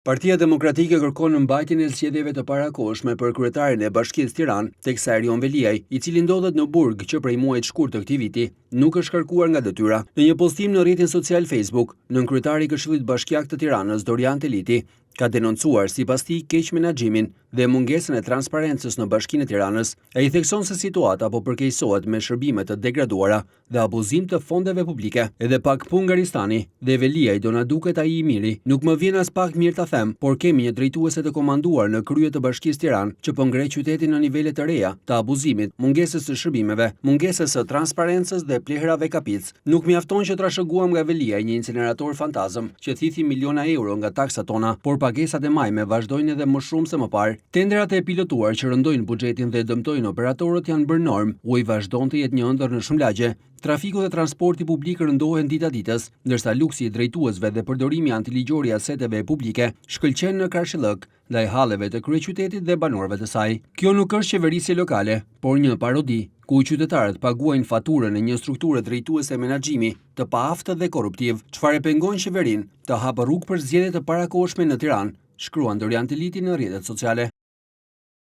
Partia Demokratike kërkon mbajtjen e zgjedhjeve të parakohshme për kryetarin e Bashkisë Tiranë, teksa Erion Veliaj, i cili ndodhet në burg që prej muajit shkurt të këtij viti, nuk është kërkuar nga detyra. Në një postim në rrjetin social Facebook, nënkryetari i Këshillit Bashkiak të Tiranës, Dorian Teliti, ka denoncuar sipas tij keq menaxhimin dhe mungesën e transparencës në Bashkinë e Tiranës. Ai thekson se situata po përkeqësohet me shërbime të degraduara dhe abuzim të fondeve publike. Edhe pak punë nga Ristani dhe Veliaj do na duket ai i miri. Nuk më vjen as pak mirë ta them, por kemi një drejtuese të komanduar në krye të Bashkisë Tiranë që po ngre qytetin në nivele të reja të abuzimit, mungesës së shërbimeve, mungesës së transparencës dhe plehrave kapic. Nuk mjafton që trashëguam nga Veliaj një incinerator fantazëm që thithi miliona euro nga taksat tona, por pagesat e majme vazhdojnë edhe më shumë se më parë. Tenderat e pilotuar që rëndojnë buxhetin dhe dëmtojnë operatorët janë bërë normë, uji vazhdon të jetë një ëndër në shumë lagje. Trafiku dhe transporti publik rëndohen dita ditës, ndërsa luksi i drejtuesve dhe përdorimi antiligjor i aseteve publike shkëlqen në Karshillëk, ndaj halleve të kryeqytetit dhe banorëve të saj. Kjo nuk është qeverisje lokale, por një parodi, ku qytetarët paguajnë faturën e një strukture drejtuese menaxhimi të paaftë dhe korruptiv. Çfarë pengon qeverinë të hapë rrugë për zgjedhje të parakohshme në Tiranë, shkruan Dorian Teliti në rrjetet sociale.